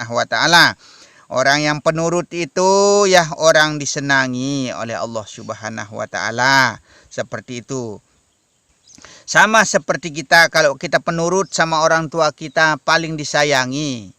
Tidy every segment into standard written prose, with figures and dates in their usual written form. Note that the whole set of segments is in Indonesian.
Subhanahu wa taala. Orang yang penurut itu ya orang disenangi oleh Allah Subhanahu wa taala. Seperti itu. Sama seperti kita, kalau kita penurut sama orang tua kita, paling disayangi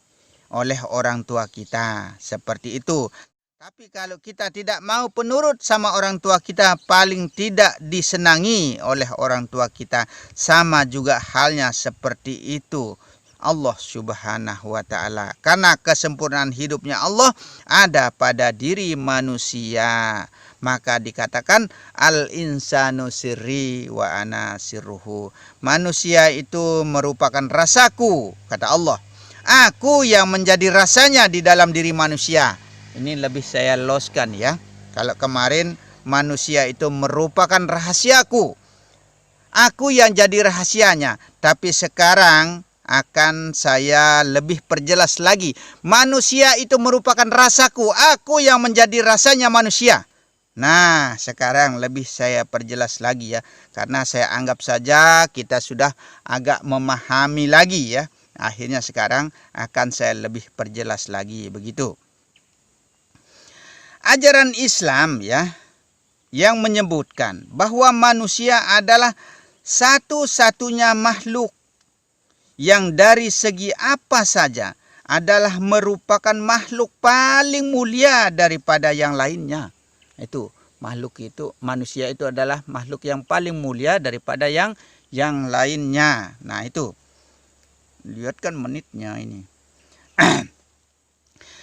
oleh orang tua kita. Seperti itu. Tapi kalau kita tidak mau penurut sama orang tua kita, paling tidak disenangi oleh orang tua kita. Sama juga halnya seperti itu Allah Subhanahu wa taala. Karena kesempurnaan hidupnya Allah ada pada diri manusia. Maka dikatakan al-insanu sirri wa ana sirruhu. Manusia itu merupakan rasaku, kata Allah. Aku yang menjadi rasanya di dalam diri manusia. Ini lebih saya loskan ya. Kalau kemarin manusia itu merupakan rahasiaku. Aku yang jadi rahasianya. Tapi sekarang akan saya lebih perjelas lagi. Manusia itu merupakan rasaku. Aku yang menjadi rasanya manusia. Nah, sekarang lebih saya perjelas lagi ya. Karena saya anggap saja kita sudah agak memahami lagi ya. Akhirnya sekarang akan saya lebih perjelas lagi begitu. Ajaran Islam ya yang menyebutkan bahwa manusia adalah satu-satunya makhluk yang dari segi apa saja adalah merupakan makhluk paling mulia daripada yang lainnya. Itu makhluk itu, manusia itu adalah makhluk yang paling mulia daripada yang lainnya. Nah itu, lihat kan menitnya ini.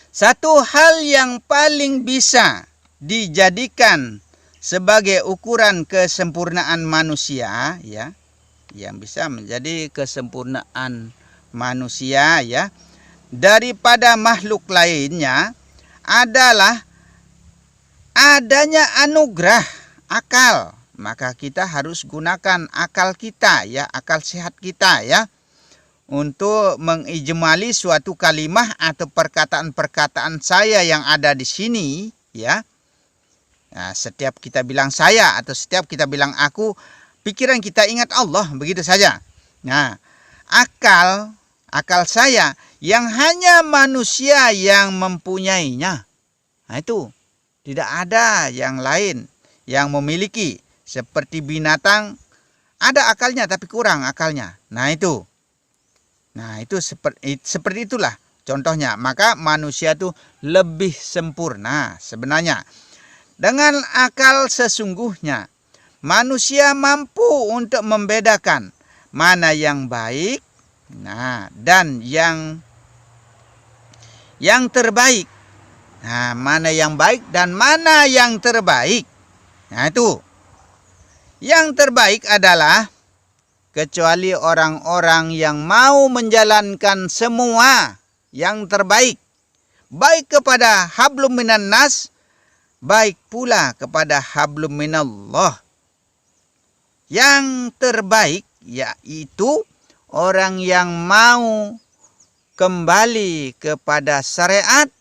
Satu hal yang paling bisa dijadikan sebagai ukuran kesempurnaan manusia ya, yang bisa menjadi kesempurnaan manusia ya daripada makhluk lainnya adalah adanya anugerah akal. Maka kita harus gunakan akal kita ya, akal sehat kita ya, untuk mengijmali suatu kalimah atau perkataan-perkataan saya yang ada di sini ya. Nah, setiap kita bilang saya atau setiap kita bilang aku, pikiran kita ingat Allah, begitu saja. Nah, akal saya yang hanya manusia yang mempunyainya. Nah, itu tidak ada yang lain yang memiliki. Seperti binatang ada akalnya tapi kurang akalnya. Nah, itu seperti itulah contohnya. Maka manusia itu lebih sempurna sebenarnya. Dengan akal sesungguhnya, manusia mampu untuk membedakan mana yang baik, dan yang terbaik. Nah, mana yang baik dan mana yang terbaik. Nah, itu. Yang terbaik adalah kecuali orang-orang yang mau menjalankan semua yang terbaik. Baik kepada hablum minan nas, baik pula kepada hablum minallah. Yang terbaik yaitu orang yang mau kembali kepada syariat,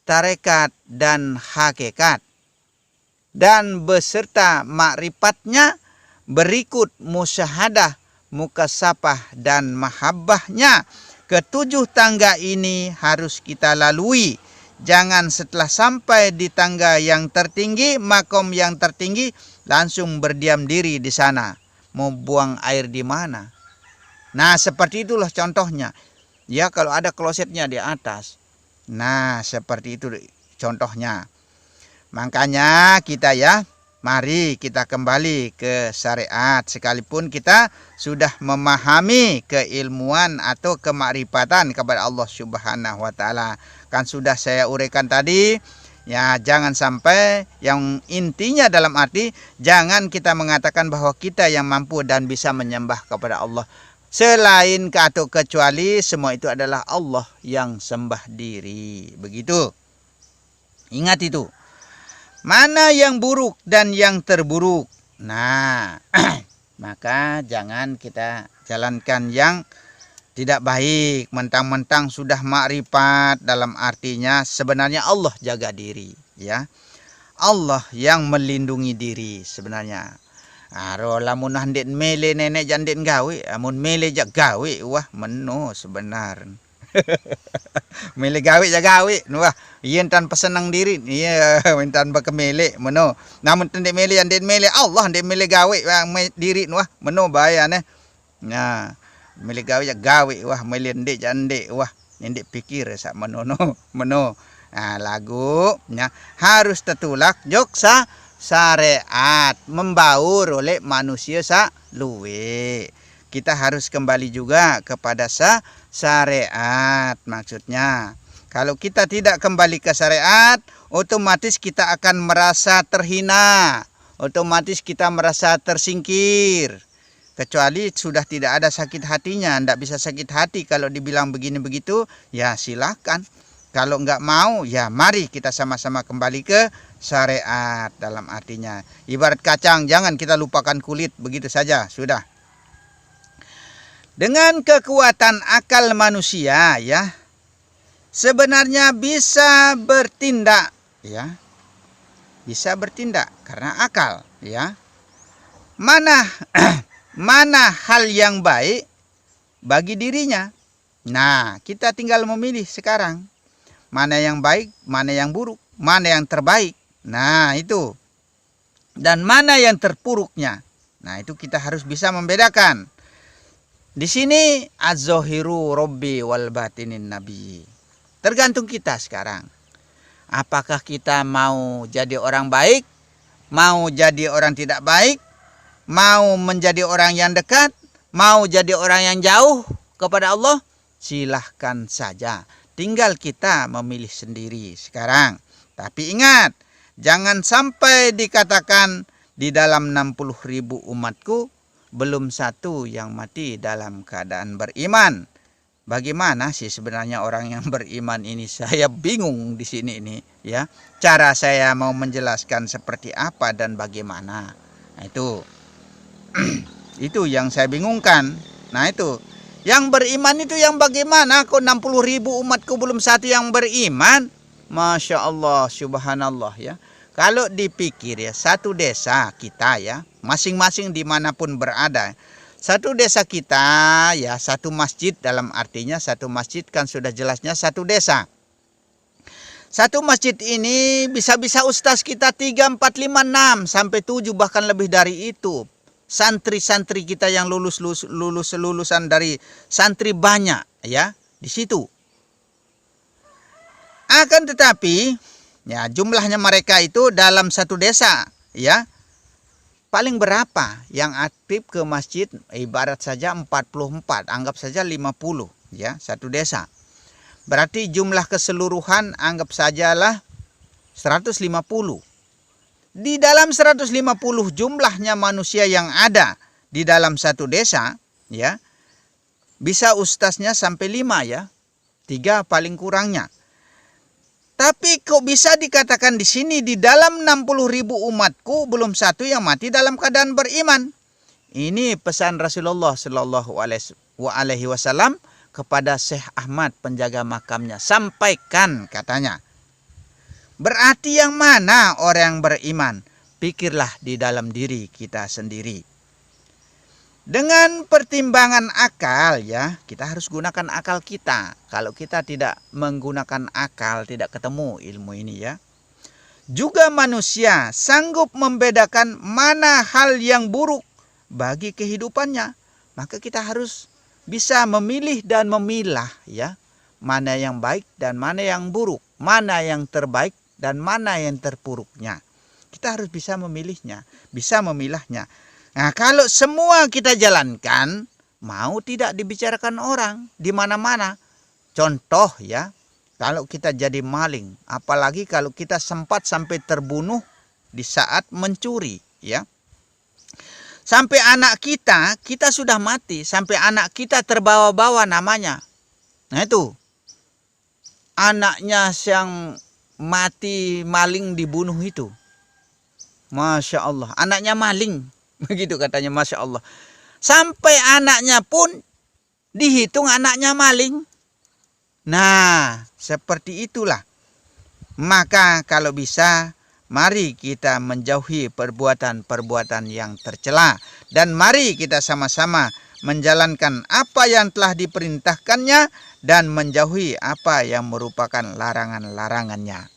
tarekat dan hakikat. Dan beserta makrifatnya berikut musyahadah, mukasafah dan mahabbahnya. Ketujuh tangga ini harus kita lalui. Jangan setelah sampai di tangga yang tertinggi, makom yang tertinggi, langsung berdiam diri di sana. Mau buang air di mana? Nah, seperti itulah contohnya. Ya, kalau ada klosetnya di atas. Nah, seperti itu contohnya. Makanya kita ya, mari kita kembali ke syariat. Sekalipun kita sudah memahami keilmuan atau kemakrifatan kepada Allah Subhanahu wa taala. Kan sudah saya uraikan tadi, ya jangan sampai yang intinya dalam arti jangan kita mengatakan bahwa kita yang mampu dan bisa menyembah kepada Allah. Selain atau kecuali semua itu adalah Allah yang sembah diri. Begitu. Ingat itu. Mana yang buruk dan yang terburuk. Nah, maka jangan kita jalankan yang tidak baik. Mentang-mentang sudah makrifat, dalam artinya sebenarnya Allah jaga diri. Ya, Allah yang melindungi diri sebenarnya. Lamun handit mele nenek jandit gawe, amun mele jak gawe, wah meno sebenar. Milih gawe ya gawe. Wah, yen tanpa senang diri. Iya, tanpa kemilih meno. Namun tendek milih ande milih Allah ande milih gawe diri wah meno bahaya ne. Nah, milih gawe ya gawe wah milih ndek jande wah ndek pikir sak meno no meno. Nah, lagu nya harus tetulak joksa syariat membaur oleh manusia sa luwe. Kita harus kembali juga kepada syariat maksudnya. Kalau kita tidak kembali ke syariat, otomatis kita akan merasa terhina. Otomatis kita merasa tersingkir. Kecuali sudah tidak ada sakit hatinya. Tidak bisa sakit hati kalau dibilang begini begitu, ya silahkan. Kalau enggak mau, ya mari kita sama-sama kembali ke syariat. Dalam artinya, ibarat kacang, jangan kita lupakan kulit, begitu saja, sudah. Dengan kekuatan akal manusia ya sebenarnya bisa bertindak ya. Bisa bertindak karena akal ya. Mana mana hal yang baik bagi dirinya. Nah, kita tinggal memilih sekarang. Mana yang baik, mana yang buruk, mana yang terbaik. Nah, itu. Dan mana yang terpuruknya. Nah, itu kita harus bisa membedakan. Di sini az-zahiru rabbi wal batinin nabi. Tergantung kita sekarang. Apakah kita mau jadi orang baik, mau jadi orang tidak baik, mau menjadi orang yang dekat, mau jadi orang yang jauh kepada Allah? Silahkan saja. Tinggal kita memilih sendiri sekarang. Tapi ingat, jangan sampai dikatakan di dalam 60.000 umatku belum satu yang mati dalam keadaan beriman. Bagaimana sih sebenarnya orang yang beriman ini? Saya bingung di sini ini ya. Cara saya mau menjelaskan seperti apa dan bagaimana. Nah, itu itu yang saya bingungkan. Nah, itu yang beriman itu yang bagaimana? Kok 60.000 umatku belum satu yang beriman? Masya Allah, subhanallah ya. Kalau dipikir ya, satu desa kita ya, masing-masing dimanapun berada, satu desa kita ya, satu masjid, dalam artinya satu masjid kan sudah jelasnya satu desa. Satu masjid ini bisa-bisa ustaz kita 3, 4, 5, 6 sampai 7 bahkan lebih dari itu. Santri-santri kita yang lulusan dari santri banyak ya di situ. Akan tetapi ya jumlahnya mereka itu dalam satu desa ya paling berapa yang aktif ke masjid, ibarat saja 44, anggap saja 50 ya satu desa. Berarti jumlah keseluruhan anggap sajalah 150. Di dalam 150 jumlahnya manusia yang ada di dalam satu desa ya bisa ustaznya sampai 5 ya. 3 paling kurangnya. Tapi kok bisa dikatakan di sini di dalam 60.000 umatku belum satu yang mati dalam keadaan beriman. Ini pesan Rasulullah Shallallahu Alaihi Wasallam kepada Syekh Ahmad penjaga makamnya. Sampaikan katanya. Berarti yang mana orang yang beriman? Pikirlah di dalam diri kita sendiri. Dengan pertimbangan akal ya, kita harus gunakan akal kita. Kalau kita tidak menggunakan akal, tidak ketemu ilmu ini ya. Juga manusia sanggup membedakan mana hal yang buruk bagi kehidupannya. Maka kita harus bisa memilih dan memilah ya. Mana yang baik dan mana yang buruk. Mana yang terbaik dan mana yang terpuruknya. Kita harus bisa memilihnya, bisa memilahnya. Nah, kalau semua kita jalankan, mau tidak dibicarakan orang di mana-mana. Contoh ya, kalau kita jadi maling, apalagi kalau kita sempat sampai terbunuh di saat mencuri ya. Sampai anak kita sudah mati, sampai anak kita terbawa-bawa namanya. Nah itu, anaknya yang mati maling dibunuh itu. Masya Allah, anaknya maling. Begitu katanya, Masya Allah. Sampai anaknya pun dihitung anaknya maling. Nah, seperti itulah. Maka kalau bisa, mari kita menjauhi perbuatan-perbuatan yang tercela. Dan mari kita sama-sama menjalankan apa yang telah diperintahkannya dan menjauhi apa yang merupakan larangan-larangannya.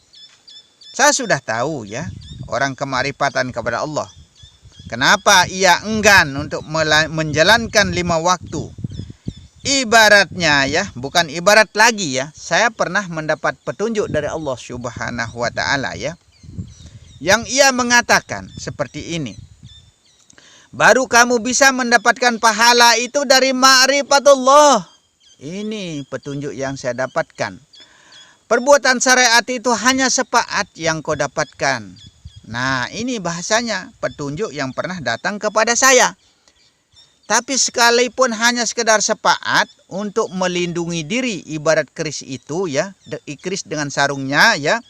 Saya sudah tahu ya, orang kemarifatan kepada Allah. Kenapa ia enggan untuk menjalankan 5 waktu? Ibaratnya ya, bukan ibarat lagi ya. Saya pernah mendapat petunjuk dari Allah Subhanahu wa taala ya. Yang ia mengatakan seperti ini. Baru kamu bisa mendapatkan pahala itu dari ma'rifatullah. Ini petunjuk yang saya dapatkan. Perbuatan syariat itu hanya sepaat yang kau dapatkan. Nah, ini bahasanya petunjuk yang pernah datang kepada saya. Tapi sekalipun hanya sekedar sepaat untuk melindungi diri, ibarat keris itu ya, keris dengan sarungnya ya,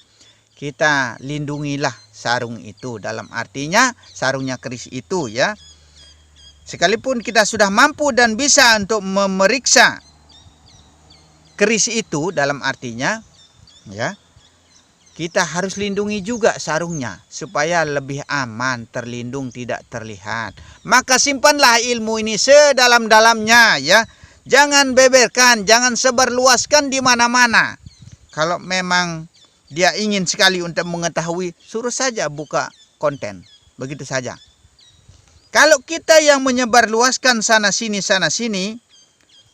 kita lindungilah sarung itu, dalam artinya sarungnya keris itu ya. Sekalipun kita sudah mampu dan bisa untuk memeriksa keris itu, dalam artinya ya, kita harus lindungi juga sarungnya supaya lebih aman, terlindung, tidak terlihat. Maka simpanlah ilmu ini sedalam-dalamnya ya. Jangan beberkan, jangan sebarluaskan di mana-mana. Kalau memang dia ingin sekali untuk mengetahui, suruh saja buka konten. Begitu saja. Kalau kita yang menyebarluaskan sana sini,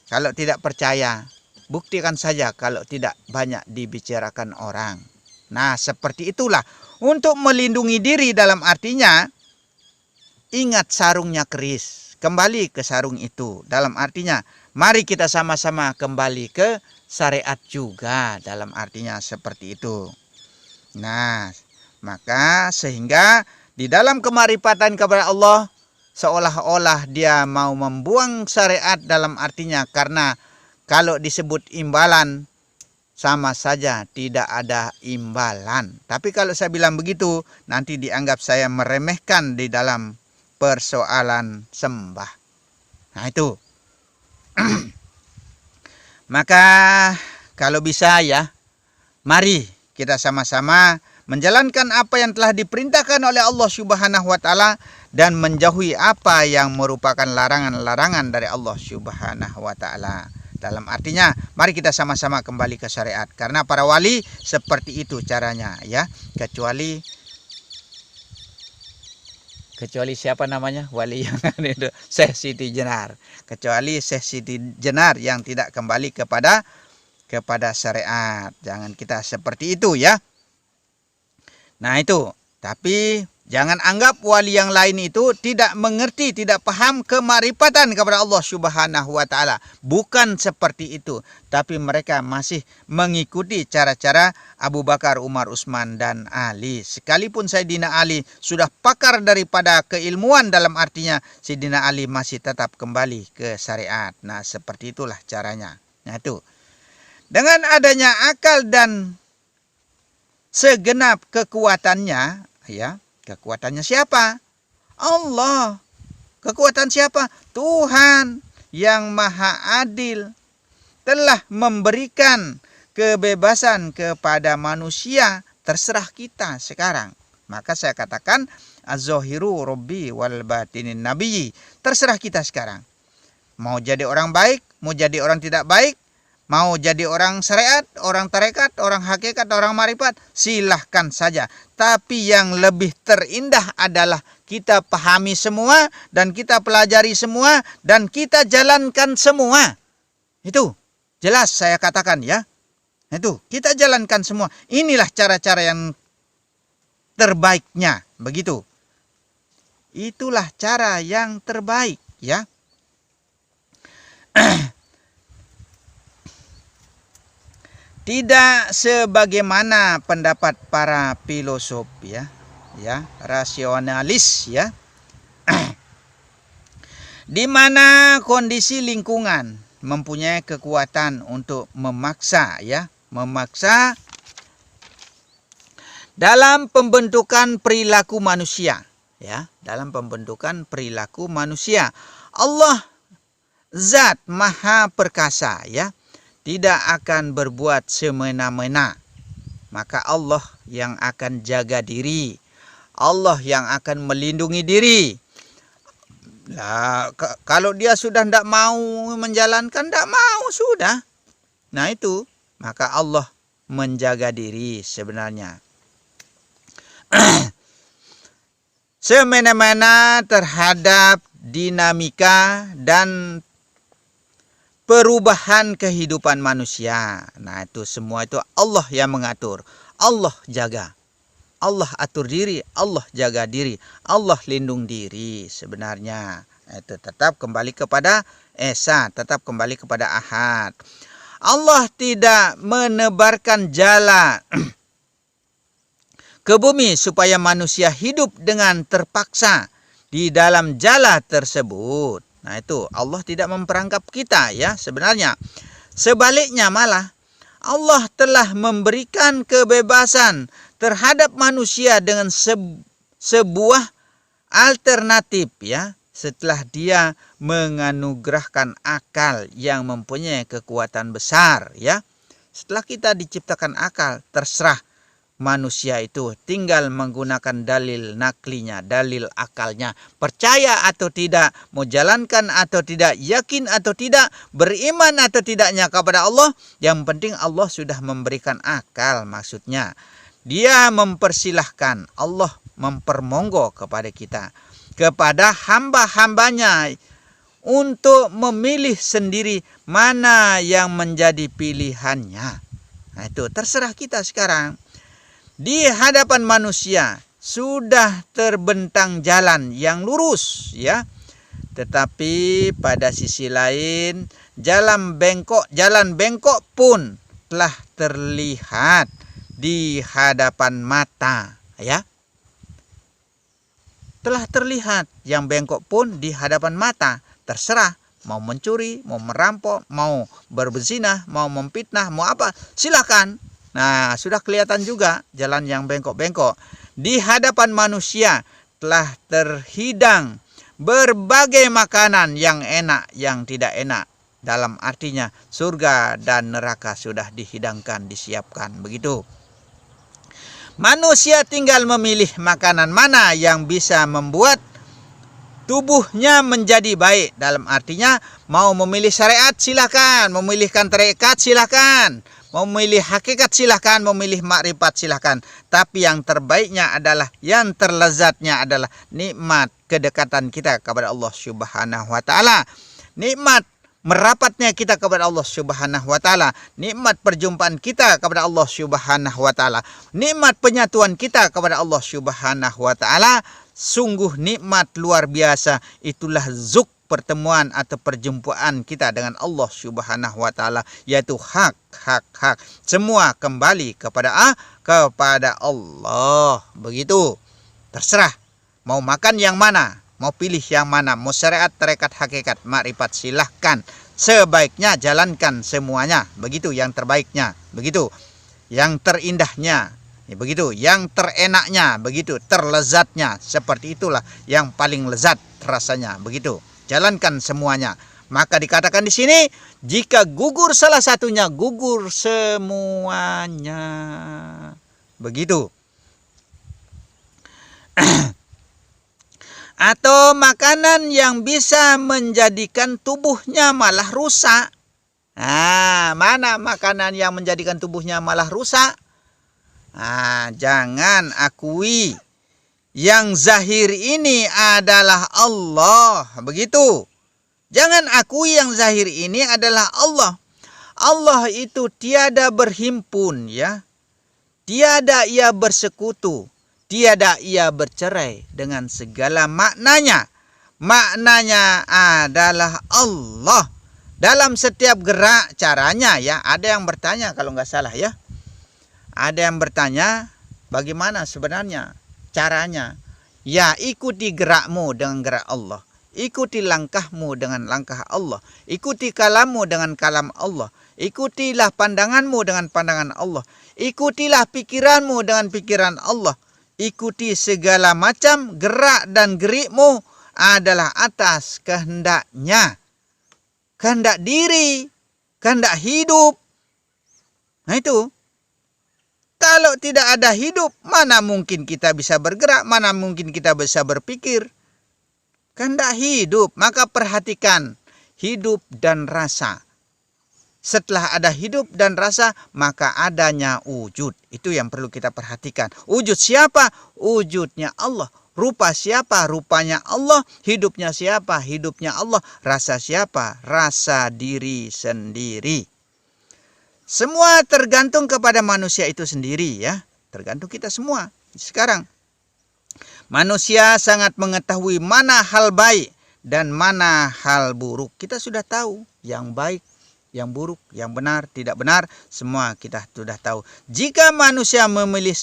kalau tidak percaya, buktikan saja kalau tidak banyak dibicarakan orang. Nah, seperti itulah. Untuk melindungi diri dalam artinya, ingat sarungnya keris. Kembali ke sarung itu. Dalam artinya, mari kita sama-sama kembali ke syariat juga. Dalam artinya seperti itu. Nah, maka sehingga di dalam kemarifatan kepada Allah, seolah-olah dia mau membuang syariat dalam artinya. Karena kalau disebut imbalan, sama saja tidak ada imbalan. Tapi kalau saya bilang begitu, nanti dianggap saya meremehkan di dalam persoalan sembah. Nah itu. Maka kalau bisa ya, mari kita sama-sama menjalankan apa yang telah diperintahkan oleh Allah Subhanahu wa taala dan menjauhi apa yang merupakan larangan-larangan dari Allah Subhanahu wa taala. Dalam artinya, mari kita sama-sama kembali ke syariat. Karena para wali seperti itu caranya ya. Kecuali siapa namanya? Wali yang itu, Syekh Siti Jenar. Kecuali Syekh Siti Jenar yang tidak kembali kepada syariat. Jangan kita seperti itu ya. Nah itu. Tapi jangan anggap wali yang lain itu tidak mengerti, tidak paham kemarifatan kepada Allah Subhanahu wa taala. Bukan seperti itu, tapi mereka masih mengikuti cara-cara Abu Bakar, Umar, Utsman dan Ali. Sekalipun Sayyidina Ali sudah pakar daripada keilmuan, dalam artinya Sayyidina Ali masih tetap kembali ke syariat. Nah, seperti itulah caranya. Nah, itu. Dengan adanya akal dan segenap kekuatannya, ya, kekuatannya siapa? Allah. Kekuatan siapa? Tuhan yang maha adil telah memberikan kebebasan kepada manusia. Terserah kita sekarang. Maka saya katakan az-zahiru rabbi wal batinin nabiyyi. Terserah kita sekarang. Mau jadi orang baik, mau jadi orang tidak baik, mau jadi orang syariat, orang tarekat, orang hakikat, orang marifat, silahkan saja. Tapi yang lebih terindah adalah kita pahami semua dan kita pelajari semua dan kita jalankan semua. Itu jelas saya katakan ya. Itu kita jalankan semua. Inilah cara-cara yang terbaiknya. Begitu. Itulah cara yang terbaik ya. Tidak sebagaimana pendapat para filosof ya, rasionalis ya. Di mana kondisi lingkungan mempunyai kekuatan untuk memaksa dalam pembentukan perilaku manusia ya, dalam pembentukan perilaku manusia. Allah Zat Maha Perkasa ya, tidak akan berbuat semena-mena. Maka Allah yang akan jaga diri. Allah yang akan melindungi diri. Lah, kalau dia sudah tidak mau menjalankan, tidak mau sudah. Nah itu, maka Allah menjaga diri sebenarnya. Semena-mena terhadap dinamika dan perubahan kehidupan manusia. Nah itu semua itu Allah yang mengatur. Allah jaga. Allah atur diri, Allah jaga diri, Allah lindung diri sebenarnya. Itu tetap kembali kepada Esa, tetap kembali kepada Ahad. Allah tidak menebarkan jala ke bumi supaya manusia hidup dengan terpaksa di dalam jala tersebut. Nah itu Allah tidak memperangkap kita ya sebenarnya. Sebaliknya malah Allah telah memberikan kebebasan terhadap manusia dengan sebuah alternatif ya. Setelah dia menganugerahkan akal yang mempunyai kekuatan besar ya. Setelah kita diciptakan akal, terserah manusia itu tinggal menggunakan dalil naklinya, dalil akalnya. Percaya atau tidak, mau jalankan atau tidak, yakin atau tidak, beriman atau tidaknya kepada Allah. Yang penting Allah sudah memberikan akal maksudnya. Dia mempersilahkan, Allah mempermonggo kepada kita, kepada hamba-hambanya untuk memilih sendiri mana yang menjadi pilihannya. Nah itu terserah kita sekarang. Di hadapan manusia sudah terbentang jalan yang lurus ya. Tetapi pada sisi lain jalan bengkok pun telah terlihat di hadapan mata ya. Telah terlihat yang bengkok pun di hadapan mata. Terserah mau mencuri, mau merampok, mau berzina, mau memfitnah, mau apa, silakan. Nah, sudah kelihatan juga jalan yang bengkok-bengkok. Di hadapan manusia telah terhidang berbagai makanan yang enak, yang tidak enak. Dalam artinya surga dan neraka sudah dihidangkan, disiapkan. Begitu. Manusia tinggal memilih makanan mana yang bisa membuat tubuhnya menjadi baik. Dalam artinya mau memilih syariat silakan, memilihkan tarekat silakan. Memilih hakikat silahkan, memilih makrifat silahkan. Tapi yang terbaiknya adalah, yang terlezatnya adalah nikmat kedekatan kita kepada Allah Subhanahu wa taala. Nikmat merapatnya kita kepada Allah Subhanahu wa taala. Nikmat perjumpaan kita kepada Allah Subhanahu wa taala. Nikmat penyatuan kita kepada Allah Subhanahu wa taala. Sungguh nikmat luar biasa. Itulah zuk pertemuan atau perjumpaan kita dengan Allah Subhanahu wa taala, yaitu hak. Semua kembali kepada Allah. Begitu. Terserah mau makan yang mana, mau pilih yang mana, mau syariat, tarekat, hakikat, makrifat silahkan. Sebaiknya jalankan semuanya. Begitu yang terbaiknya. Begitu. Yang terindahnya. Begitu. Yang terenaknya. Begitu. Terlezatnya. Seperti itulah yang paling lezat rasanya. Begitu. Jalankan semuanya. Maka dikatakan di sini, jika gugur salah satunya, gugur semuanya. Begitu. Atau makanan yang bisa menjadikan tubuhnya malah rusak. Nah, mana makanan yang menjadikan tubuhnya malah rusak? Nah, jangan akui yang zahir ini adalah Allah. Begitu. Jangan akui yang zahir ini adalah Allah. Allah itu tiada berhimpun ya. Tiada ia bersekutu. Tiada ia bercerai dengan segala maknanya. Maknanya adalah Allah. Dalam setiap gerak caranya ya. Ada yang bertanya kalau nggak salah ya. Ada yang bertanya bagaimana sebenarnya caranya. Ya, ikuti gerakmu dengan gerak Allah. Ikuti langkahmu dengan langkah Allah. Ikuti kalammu dengan kalam Allah. Ikutilah pandanganmu dengan pandangan Allah. Ikutilah pikiranmu dengan pikiran Allah. Ikuti segala macam gerak dan gerikmu adalah atas kehendaknya. Kehendak diri, kehendak hidup. Nah itu. Kalau tidak ada hidup, mana mungkin kita bisa bergerak, mana mungkin kita bisa berpikir. Kehendak hidup, maka perhatikan hidup dan rasa. Setelah ada hidup dan rasa, maka adanya wujud. Itu yang perlu kita perhatikan. Wujud siapa? Wujudnya Allah. Rupa siapa? Rupanya Allah. Hidupnya siapa? Hidupnya Allah. Rasa siapa? Rasa diri sendiri. Semua tergantung kepada manusia itu sendiri ya. Tergantung kita semua. Sekarang, manusia sangat mengetahui mana hal baik dan mana hal buruk. Kita sudah tahu yang baik, yang buruk, yang benar, tidak benar, semua kita sudah tahu. Jika manusia memilih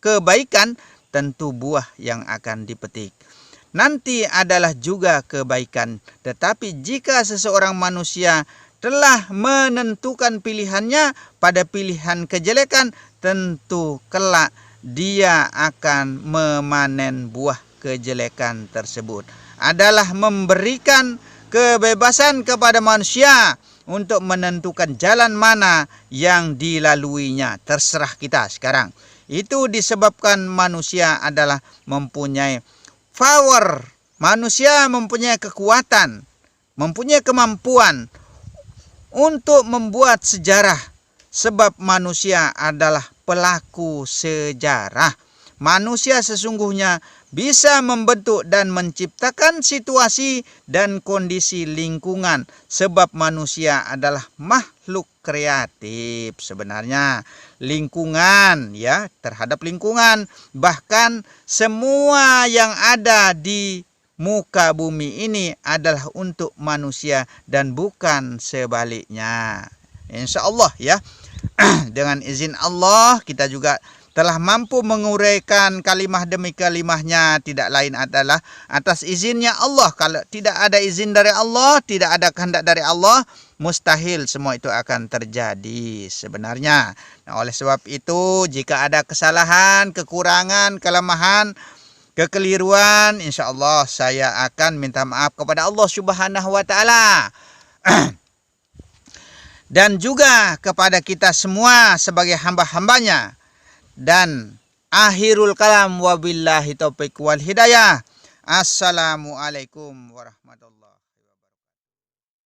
kebaikan, tentu buah yang akan dipetik nanti adalah juga kebaikan. Tetapi jika seseorang manusia telah menentukan pilihannya pada pilihan kejelekan, tentu kelak dia akan memanen buah kejelekan tersebut. Adalah memberikan kebebasan kepada manusia untuk menentukan jalan mana yang dilaluinya. Terserah kita sekarang. Itu disebabkan manusia adalah mempunyai power. Manusia mempunyai kekuatan, mempunyai kemampuan untuk membuat sejarah. Sebab manusia adalah pelaku sejarah. Manusia sesungguhnya bisa membentuk dan menciptakan situasi dan kondisi lingkungan. Sebab manusia adalah makhluk kreatif sebenarnya. Lingkungan ya, terhadap lingkungan. Bahkan semua yang ada di muka bumi ini adalah untuk manusia dan bukan sebaliknya. Insya Allah ya. Dengan izin Allah kita juga telah mampu menguraikan kalimah demi kalimahnya. Tidak lain adalah atas izinnya Allah. Kalau tidak ada izin dari Allah, tidak ada kehendak dari Allah, mustahil semua itu akan terjadi sebenarnya. Nah, oleh sebab itu jika ada kesalahan, kekurangan, kelemahan, kekeliruan, insya Allah saya akan minta maaf kepada Allah Subhanahu wa Ta'ala. Dan juga kepada kita semua sebagai hamba-hambanya. Dan akhirul kalam wabillahi taufiq wal hidayah. Assalamualaikum warahmatullahi wabarakatuh.